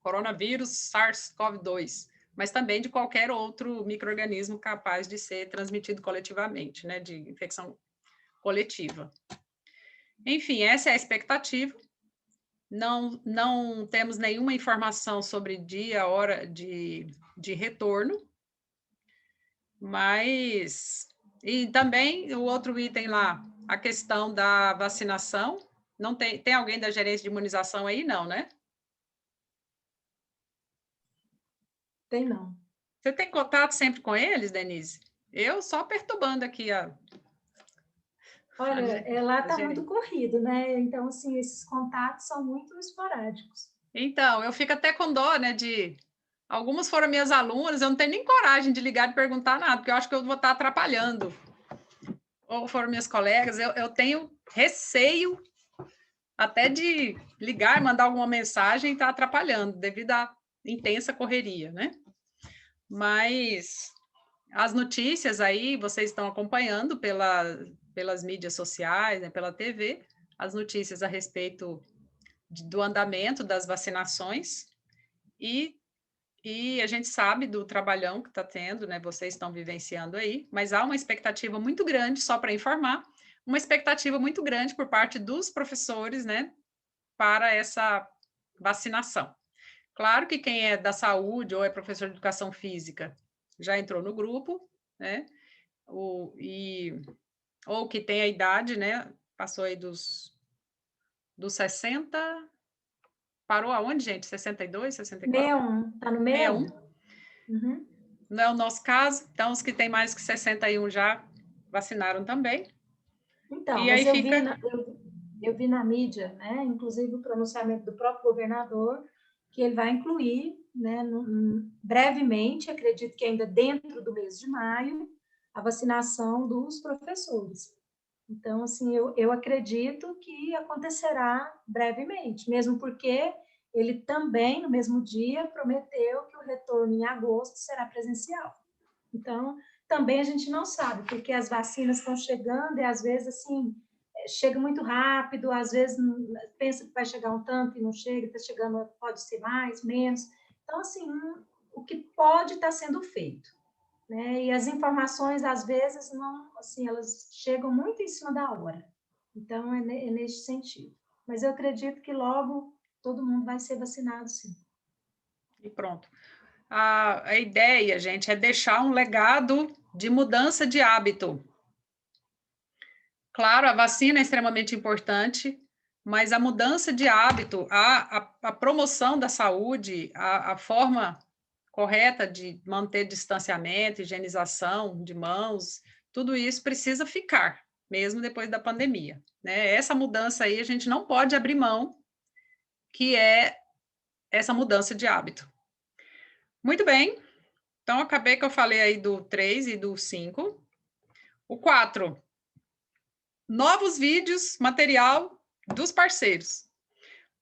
coronavírus SARS-CoV-2, mas também de qualquer outro micro-organismo capaz de ser transmitido coletivamente, né, de infecção coletiva. Enfim, essa é a expectativa. Não temos nenhuma informação sobre dia, hora de retorno, mas... E também o outro item lá, a questão da vacinação. Não tem alguém da gerência de imunização aí? Não, né? Tem não. Você tem contato sempre com eles, Denise? Eu só perturbando aqui Olha, lá está muito corrido, né? Então, assim, esses contatos são muito esporádicos. Então, eu fico até com dó, né, algumas foram minhas alunas, eu não tenho nem coragem de ligar e perguntar nada, porque eu acho que eu vou estar atrapalhando. Ou foram minhas colegas, eu tenho receio até de ligar e mandar alguma mensagem e estar atrapalhando, devido à intensa correria, né? Mas as notícias aí, vocês estão acompanhando pelas mídias sociais, né, pela TV, as notícias a respeito do andamento das vacinações, e a gente sabe do trabalhão que está tendo, né, vocês estão vivenciando aí, mas há uma expectativa muito grande, só para informar, uma expectativa muito grande por parte dos professores, né, para essa vacinação. Claro que quem é da saúde ou é professor de educação física já entrou no grupo, né? Ou que tem a idade, né? Passou aí dos 60, parou aonde, gente? 62, 64? 61, está no 61. Uhum. Não é o nosso caso, então os que têm mais que 61 já vacinaram também. Então, e aí eu vi na mídia, né, inclusive o pronunciamento do próprio governador, que ele vai incluir, né, brevemente, acredito que ainda dentro do mês de maio, a vacinação dos professores. Então, assim, eu acredito que acontecerá brevemente, mesmo porque ele também, no mesmo dia, prometeu que o retorno em agosto será presencial. Então, também a gente não sabe, porque as vacinas estão chegando e, às vezes, assim, chega muito rápido, às vezes pensa que vai chegar um tanto e não chega, está chegando, pode ser mais, menos. Então, assim, o que pode estar sendo feito, né? E as informações, às vezes, não, assim, elas chegam muito em cima da hora. Então, é neste sentido. mas eu acredito que logo todo mundo vai ser vacinado, sim. E pronto. A ideia, gente, é deixar um legado de mudança de hábito. Claro, a vacina é extremamente importante, mas a mudança de hábito, a promoção da saúde, a forma correta de manter distanciamento, higienização de mãos, tudo isso precisa ficar, mesmo depois da pandemia, né? Essa mudança aí a gente não pode abrir mão, que é essa mudança de hábito. Muito bem, então acabei que eu falei aí do 3 e do 5. O 4, novos vídeos, material dos parceiros.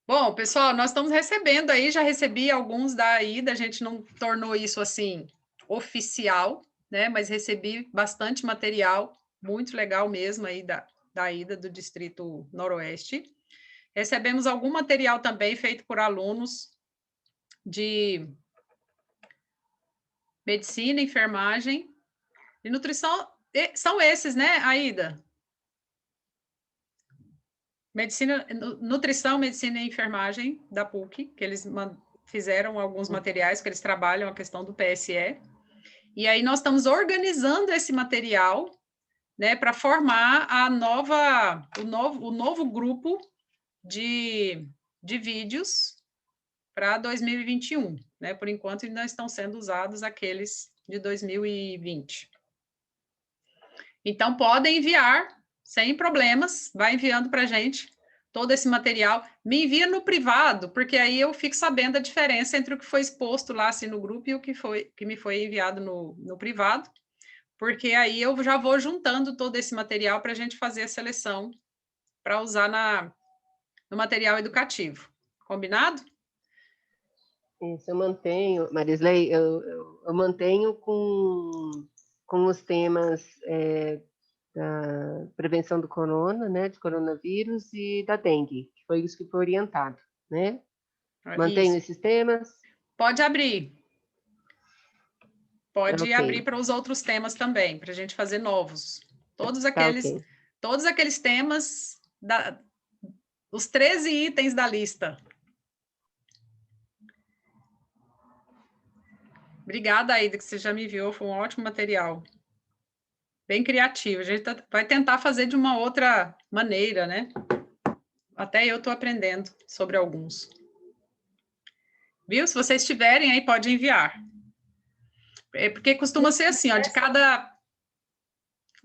Bom, pessoal, nós estamos recebendo aí, já recebi alguns da AIDA, a gente não tornou isso assim oficial, né? Mas recebi bastante material, muito legal mesmo aí da AIDA, do Distrito Noroeste. Recebemos algum material também feito por alunos de medicina, enfermagem e nutrição, são esses, né, AIDA? Medicina, nutrição, medicina e enfermagem da PUC, que eles fizeram alguns materiais, que eles trabalham a questão do PSE. E aí nós estamos organizando esse material, né, para formar o novo grupo de vídeos para 2021, né? Por enquanto ainda estão sendo usados aqueles de 2020. Então podem enviar sem problemas, vai enviando para a gente todo esse material. Me envia no privado, porque aí eu fico sabendo a diferença entre o que foi exposto lá assim, no grupo e o que me foi enviado no privado, porque aí eu já vou juntando todo esse material para a gente fazer a seleção para usar no material educativo. Combinado? Isso, eu mantenho, Marisley, eu mantenho com os temas da prevenção do corona, né, de coronavírus e da dengue, que foi isso que foi orientado, né? Mantenho esses temas. Pode abrir. Pode abrir para os outros temas também, para a gente fazer novos. Todos aqueles temas, os 13 itens da lista. Obrigada, Aida, que você já me enviou, foi um ótimo material. Bem criativo. A gente vai tentar fazer de uma outra maneira, né? Até eu estou aprendendo sobre alguns. Viu? Se vocês tiverem aí, pode enviar. É porque costuma ser assim, ó, de cada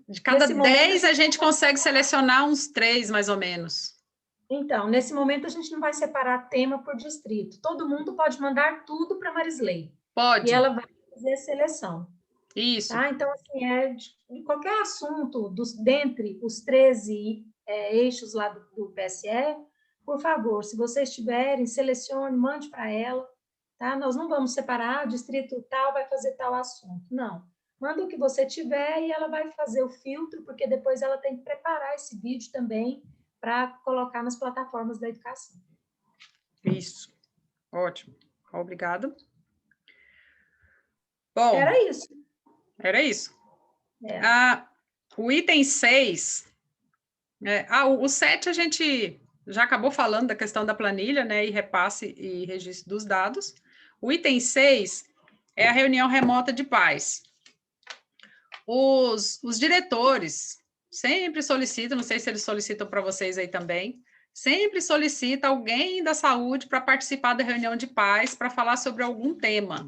10 a gente consegue selecionar uns 3, mais ou menos. Então, nesse momento a gente não vai separar tema por distrito. Todo mundo pode mandar tudo para a Marisley. Pode. E ela vai fazer a seleção. Isso. Tá? Então, assim, de qualquer assunto, dentre os 13 eixos lá do PSE, por favor, se vocês tiverem, selecione, mande para ela. Tá? Nós não vamos separar, distrito tal vai fazer tal assunto. Não. Manda o que você tiver e ela vai fazer o filtro, porque depois ela tem que preparar esse vídeo também para colocar nas plataformas da educação. Isso. Ótimo. Obrigada. Bom, era isso. Era isso. O item 6, o 7 a gente já acabou falando da questão da planilha, né, e repasse e registro dos dados. O item 6 é a reunião remota de pais. Os diretores sempre solicitam, não sei se eles solicitam para vocês aí também, sempre solicita alguém da saúde para participar da reunião de pais para falar sobre algum tema.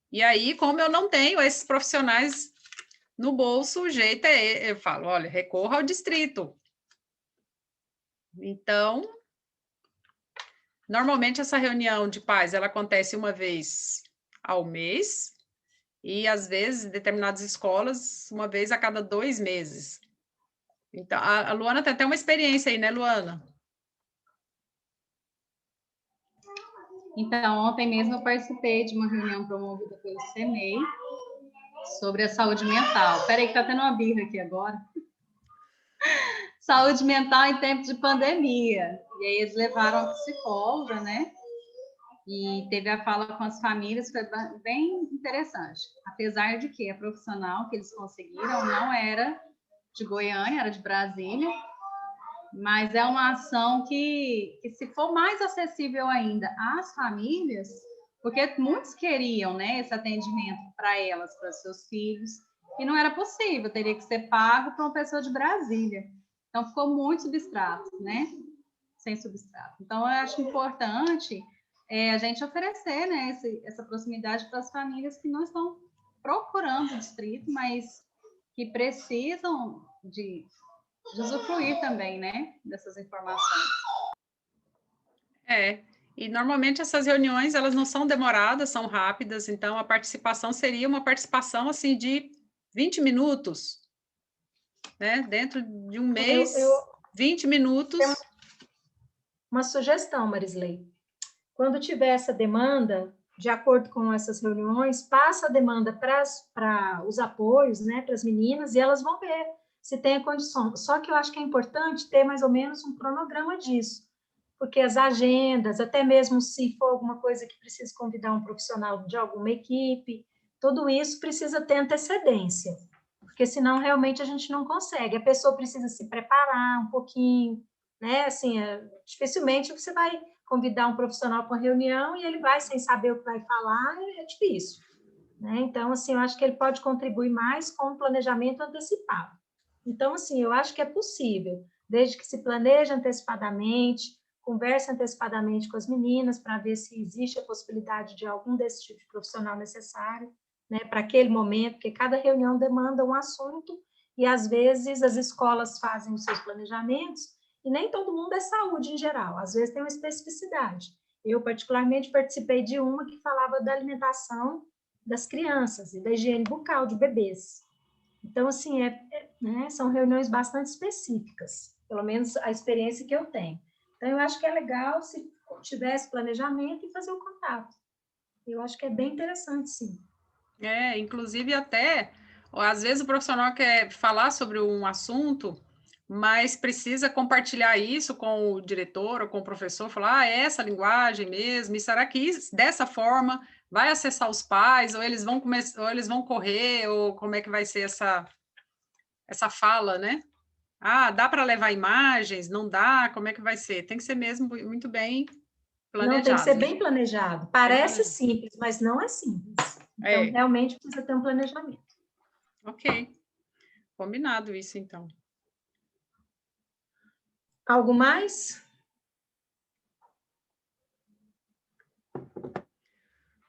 E aí, como eu não tenho esses profissionais no bolso, o jeito eu falo, olha, recorra ao distrito. Então, normalmente essa reunião de pais, ela acontece uma vez ao mês, e às vezes, em determinadas escolas, uma vez a cada 2 meses. Então, a Luana tem até uma experiência aí, né, Luana? Então, ontem mesmo eu participei de uma reunião promovida pelo CEMEI sobre a saúde mental. Espera aí que está tendo uma birra aqui agora. Saúde mental em tempo de pandemia. E aí eles levaram a psicóloga, né? E teve a fala com as famílias, foi bem interessante. Apesar de que a profissional que eles conseguiram não era de Goiânia, era de Brasília. mas é uma ação que se for mais acessível ainda às famílias, porque muitos queriam, né, esse atendimento para elas, para seus filhos, e não era possível, teria que ser pago para uma pessoa de Brasília. Então, ficou muito substrato, né? Sem substrato. Então, eu acho importante a gente oferecer, né, essa proximidade para as famílias que não estão procurando o distrito, mas que precisam de usufruir também, né, dessas informações. E normalmente essas reuniões, elas não são demoradas, são rápidas, então a participação seria uma participação, assim, de 20 minutos, né, dentro de um mês, 20 minutos. Uma sugestão, Marisley. Quando tiver essa demanda, de acordo com essas reuniões, passa a demanda para os apoios, né, para as meninas, e elas vão ver se tem a condição. Só que eu acho que é importante ter mais ou menos um cronograma disso, porque as agendas, até mesmo se for alguma coisa que precisa convidar um profissional de alguma equipe, tudo isso precisa ter antecedência, porque senão realmente a gente não consegue. A pessoa precisa se preparar um pouquinho, né? Assim, dificilmente você vai convidar um profissional para uma reunião e ele vai sem saber o que vai falar, é difícil, né? Então, assim, eu acho que ele pode contribuir mais com o planejamento antecipado. Então, assim, eu acho que é possível, desde que se planeje antecipadamente, converse antecipadamente com as meninas para ver se existe a possibilidade de algum desse tipo de profissional necessário, né, para aquele momento, porque cada reunião demanda um assunto e, às vezes, as escolas fazem os seus planejamentos e nem todo mundo é saúde em geral, às vezes tem uma especificidade. Eu, particularmente, participei de uma que falava da alimentação das crianças e da higiene bucal de bebês. Então, assim, né, são reuniões bastante específicas, pelo menos a experiência que eu tenho. Então, eu acho que é legal se tivesse planejamento e fazer o contato. Eu acho que é bem interessante, sim. Inclusive até, às vezes o profissional quer falar sobre um assunto, mas precisa compartilhar isso com o diretor ou com o professor, falar, é essa linguagem mesmo, e será que dessa forma vai acessar os pais, ou eles vão começar, ou eles vão correr, ou como é que vai ser essa fala, né? Dá para levar imagens? Não dá? Como é que vai ser? Tem que ser mesmo muito bem planejado. Não, tem que ser bem planejado. Parece simples, mas não é simples. Então, realmente, precisa ter um planejamento. Ok. Combinado isso, então. Algo mais?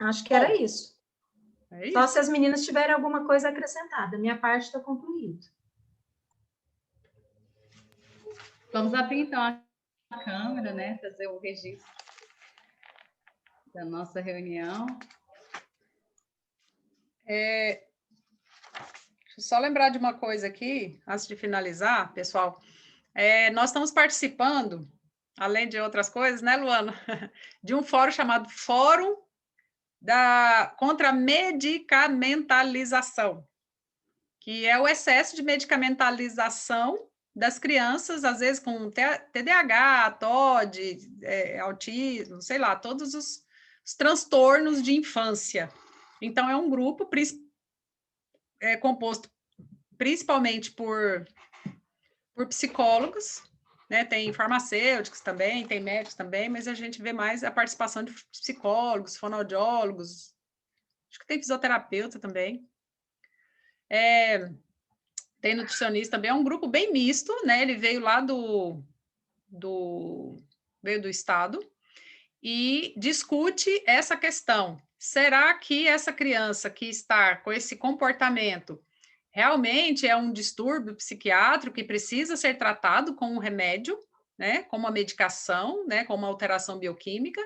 Acho que era isso. Só se as meninas tiverem alguma coisa acrescentada. Minha parte está concluída. Vamos abrir, então, a câmera, né? Fazer o registro da nossa reunião. Deixa eu só lembrar de uma coisa aqui, antes de finalizar, pessoal. Nós estamos participando, além de outras coisas, né, Luana? De um fórum chamado Fórum contra a Medicamentalização, que é o excesso de medicamentalização das crianças, às vezes com TDAH, TOD, autismo, sei lá, todos os transtornos de infância. Então, é um grupo composto principalmente por psicólogos, né? Tem farmacêuticos também, tem médicos também, mas a gente vê mais a participação de psicólogos, fonoaudiólogos, acho que tem fisioterapeuta também. Tem nutricionista também, é um grupo bem misto, né? Ele veio lá veio do estado e discute essa questão. Será que essa criança que está com esse comportamento realmente é um distúrbio psiquiátrico que precisa ser tratado com um remédio, né? Com uma medicação, né? Com uma alteração bioquímica?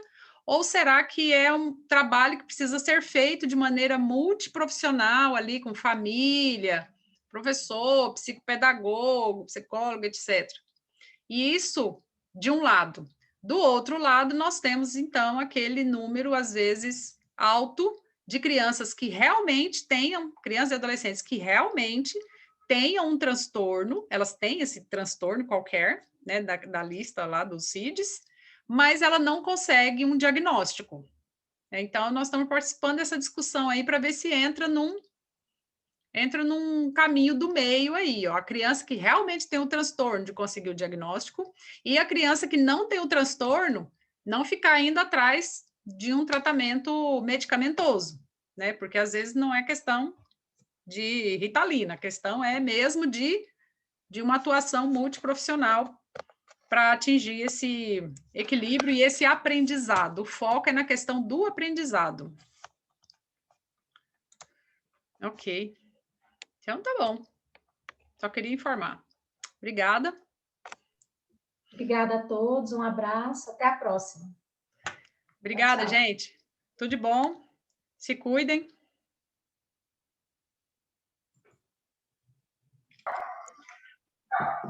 Ou será que é um trabalho que precisa ser feito de maneira multiprofissional ali, com família, professor, psicopedagogo, psicólogo, etc. E isso, de um lado. Do outro lado, nós temos, então, aquele número, às vezes, alto de crianças que realmente crianças e adolescentes que realmente tenham um transtorno, elas têm esse transtorno qualquer, né, da lista lá dos CIDs, mas ela não consegue um diagnóstico. Então, nós estamos participando dessa discussão aí para ver se entra num entra num caminho do meio aí, ó, a criança que realmente tem um transtorno de conseguir o diagnóstico e a criança que não tem o transtorno não ficar indo atrás de um tratamento medicamentoso, né? Porque às vezes não é questão de Ritalina, a questão é mesmo de uma atuação multiprofissional para atingir esse equilíbrio e esse aprendizado. O foco é na questão do aprendizado. Ok. Então, tá bom. Só queria informar. Obrigada. Obrigada a todos, um abraço, até a próxima. Obrigada, tchau. gente. Tudo de bom. Se cuidem.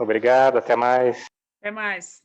Obrigado, até mais. Até mais.